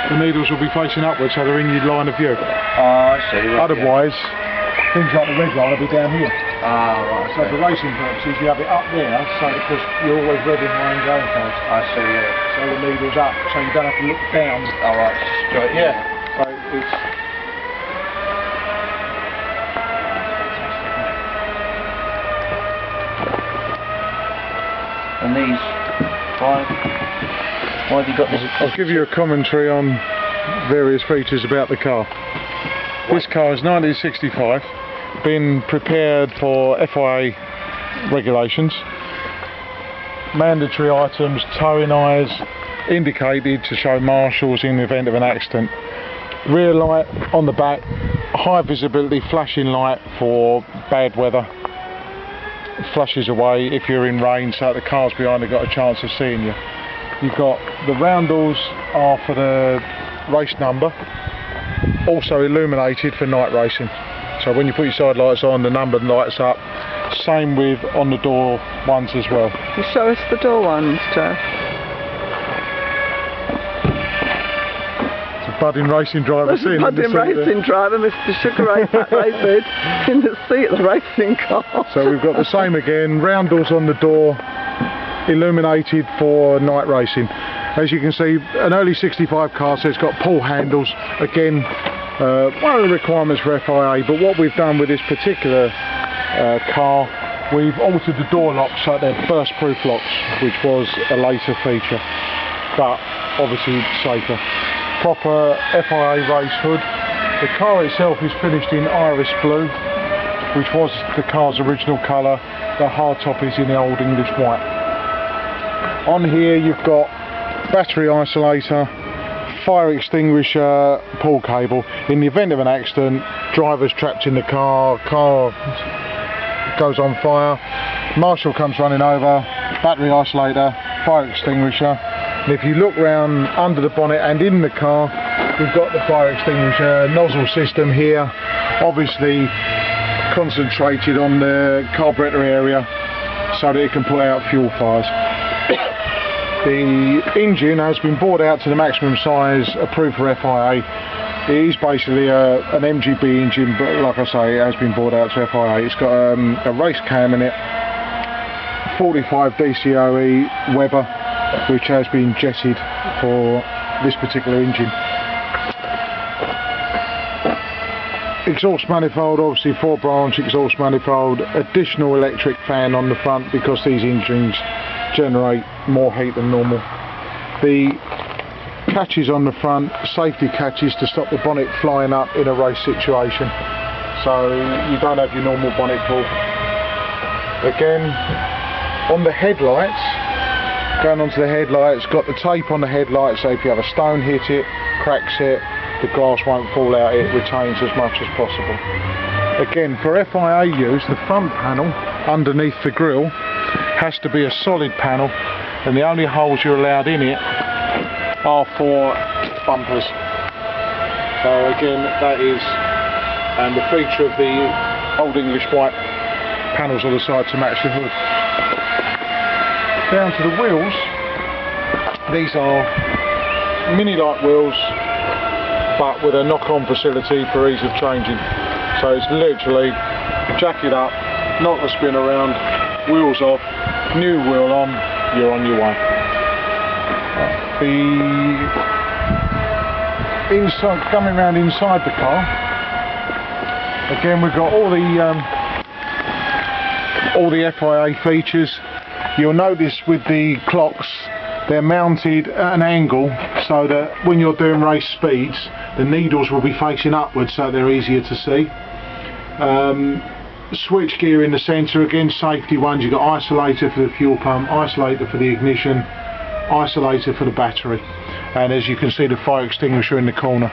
the needles will be facing upwards, so they're in your line of view. Oh, I see. Right, otherwise, things like the red line will be down here. Ah, right. So for racing purposes, you have it up there, so because you're always reading line going cars. I see, yeah. So the needle's up, so you don't have to look down. Alright, straight, yeah. So it's... And these, why have you got this? I'll give you a commentary on various features about the car. This car is 1965, been prepared for FIA regulations. Mandatory items, towing eyes indicated to show marshals in the event of an accident. Rear light on the back, high visibility flashing light for bad weather. Flashes away if you're in rain, so the cars behind have got a chance of seeing you. You've got the roundels are for the race number, also illuminated for night racing. So when you put your side lights on, the number lights up. Same with on the door ones as well. You show us the door ones, Joe. It's a budding racing driver. There's a budding racing driver, Mr. Sugar Ray Pat Rayford, in the seat of the racing car. So we've got the same again, roundels on the door, illuminated for night racing. As you can see, an early 65 car, so it's got pull handles. Again, one of the requirements for FIA, but what we've done with this particular car, we've altered the door locks so they're burst-proof locks, which was a later feature, but obviously safer. Proper FIA race hood. The car itself is finished in iris blue, which was the car's original colour. The hardtop is in the old English white. On here you've got battery isolator, fire extinguisher, pull cable. In the event of an accident, driver's trapped in the car goes on fire, marshal comes running over, battery isolator, fire extinguisher. And if you look round under the bonnet and in the car, we've got the fire extinguisher nozzle system here, obviously concentrated on the carburetor area so that it can put out fuel fires. The engine has been brought out to the maximum size approved for FIA. It is basically an MGB engine, but like I say, it has been brought out to FIA. It's got a race cam in it, 45 DCOE Weber, which has been jetted for this particular engine. Exhaust manifold, obviously 4-branch exhaust manifold, additional electric fan on the front because these engines generate more heat than normal. The catches on the front, safety catches to stop the bonnet flying up in a race situation, so you don't have your normal bonnet pull. Again, on the headlights, going onto the headlights, got the tape on the headlights, so if you have a stone hit it, cracks it, the glass won't fall out, it retains as much as possible. Again, for FIA use, the front panel underneath the grille has to be a solid panel, and the only holes you're allowed in it are for bumpers. So again, that is the feature of the old English white panels on the side to match the hood. Down to the wheels, these are mini light wheels but with a knock-on facility for ease of changing. So it's literally jack it up, knock the spin around, wheels off, new wheel on, you're on your way. The inside, coming around inside the car, again we've got all the FIA features. You'll notice with the clocks, they're mounted at an angle so that when you're doing race speeds, the needles will be facing upwards so they're easier to see. Switch gear in the centre, again safety ones. You've got isolator for the fuel pump, isolator for the ignition, isolator for the battery, and as you can see the fire extinguisher in the corner.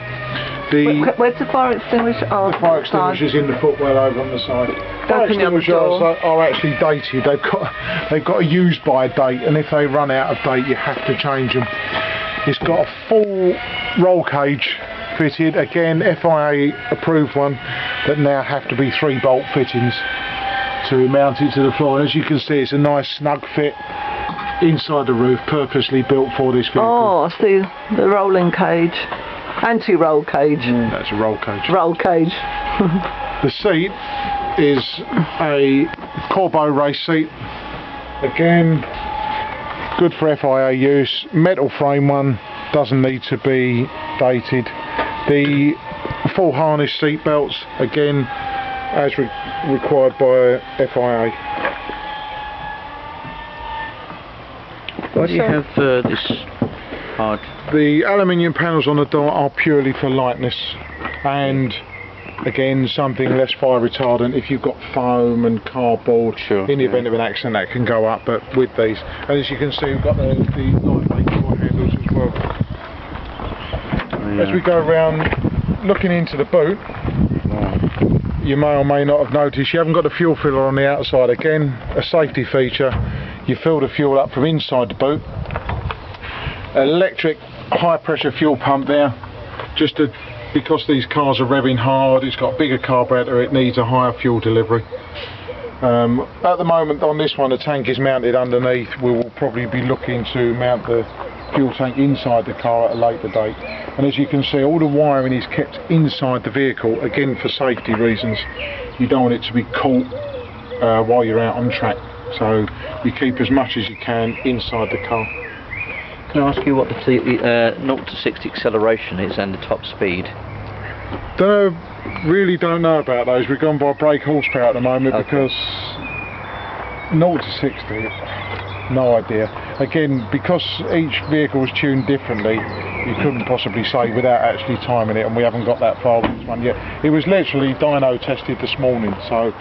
Where's the fire extinguisher? Oh, the fire extinguisher's in the footwell over on the side. Fire extinguishers are actually dated. They've got a use by date, and if they run out of date you have to change them. It's got a full roll cage fitted, again FIA approved one, that now have to be 3-bolt fittings to mount it to the floor, and as you can see it's a nice snug fit inside the roof, purposely built for this vehicle. Oh, I see the rolling cage. Anti-roll cage. That's a roll cage. Roll cage. The seat is a Corbeau race seat. Again, good for FIA use. Metal frame one, doesn't need to be dated. The full harness seat belts, again, as required by FIA. Why do you have this hard? The aluminium panels on the door are purely for lightness, and again, something less fire retardant. If you've got foam and cardboard, in the event of an accident, that can go up. But with these, and as you can see, we've got the lightweight door handles as well. As we go around looking into the boot, you may or may not have noticed you haven't got the fuel filler on the outside. Again, a safety feature. You fill the fuel up from inside the boot. Electric high pressure fuel pump there, because these cars are revving hard. It's got a bigger carburetor, it needs a higher fuel delivery. At the moment on this one, the tank is mounted underneath. We will probably be looking to mount the fuel tank inside the car at a later date. And as you can see, all the wiring is kept inside the vehicle, again for safety reasons. You don't want it to be caught while you're out on track, so you keep as much as you can inside the car. Can I ask you what the 0 to 60 acceleration is and the top speed? Really don't know about those. We've gone by brake horsepower at the moment, because 0 to 60, no idea. Again, because each vehicle was tuned differently, you couldn't possibly say without actually timing it, and we haven't got that far with this one yet. It was literally dyno tested this morning, so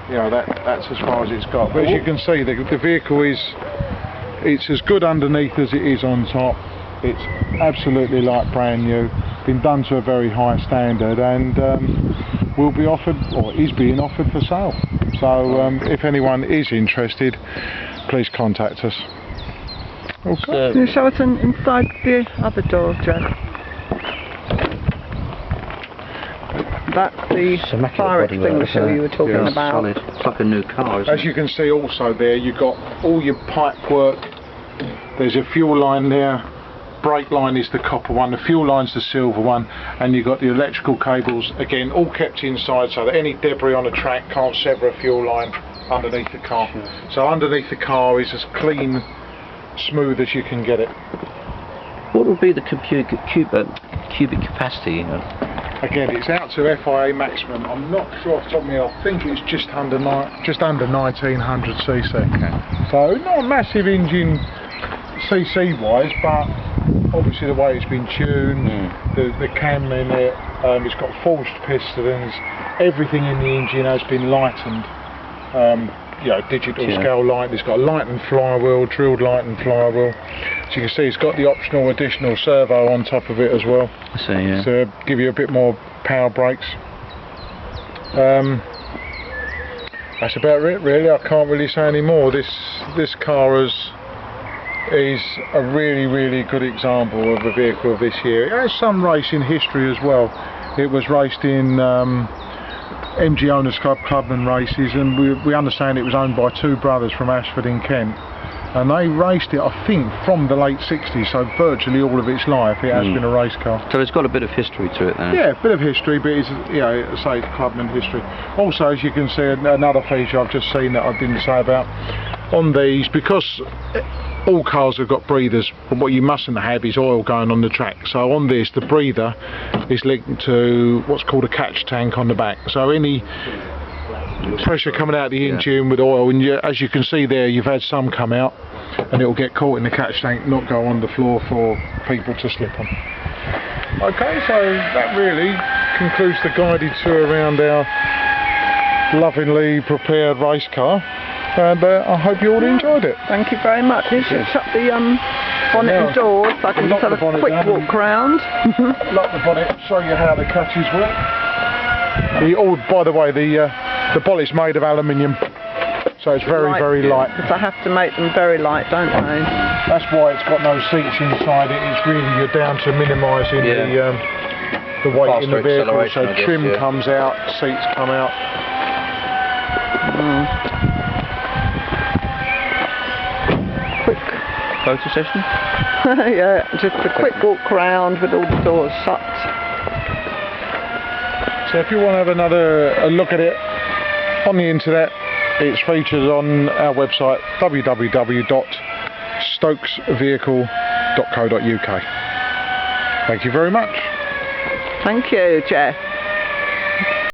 you know, that's as far as it's got. But as you can see, the vehicle it's as good underneath as it is on top. It's absolutely like brand new, been done to a very high standard, and will be offered, or is being offered, for sale. So if anyone is interested, please contact us. Okay. Can you show us inside the other door, Joe? That's the fire extinguisher you were talking about. Solid. It's like a new car, isn't As you can see also there, you've got all your pipe work. There's a fuel line there. Brake line is the copper one, the fuel line's the silver one, and you've got the electrical cables, again, all kept inside so that any debris on the track can't sever a fuel line underneath the car. So underneath the car is as clean, smooth as you can get it. What would be the cubic capacity? You know? Again, it's out to FIA maximum. I'm not sure off the top of my head. I think it's just under 1900 cc. So not a massive engine cc wise, but obviously the way it's been tuned, the cam in it, it's got forged pistons, everything in the engine has been lightened. You know, digital scale light. It's got a lightened flywheel, drilled lightened flywheel. As you can see, it's got the optional additional servo on top of it as well. I see, yeah. To give you a bit more power brakes. That's about it, really. I can't really say any more. This car is a really, really good example of a vehicle of this year. It has some racing history as well. It was raced in MG Owners Club Clubman races, and we understand it was owned by two brothers from Ashford in Kent, and they raced it, I think, from the late 60s, so virtually all of its life it has been a race car. So it's got a bit of history to it then? Yeah, a bit of history, but it's, you know, say it's Clubman history. Also, as you can see, another feature I've just seen that I didn't say about on these, because all cars have got breathers, but what you mustn't have is oil going on the track. So on this, the breather is linked to what's called a catch tank on the back. So any pressure coming out of the engine with oil, and as you can see there, you've had some come out, and it will get caught in the catch tank, not go on the floor for people to slip on. Okay, so that really concludes the guided tour around our lovingly prepared race car. And I hope you all enjoyed it. Thank you very much. You should shut the bonnet and doors so I can just have a quick walk round. Lock the bonnet, show you how the catches work. By the way, the bonnet's made of aluminium, so it's very, very light. Because I have to make them very light, don't I? That's why it's got no seats inside it. It's really, you're down to minimising the weight in the vehicle. So trim comes out, seats come out. photo session? Yeah, just a quick walk round with all the doors shut. So if you want to have a look at it on the internet, it's featured on our website www.stokesvehicle.co.uk. Thank you very much. Thank you, Jeff.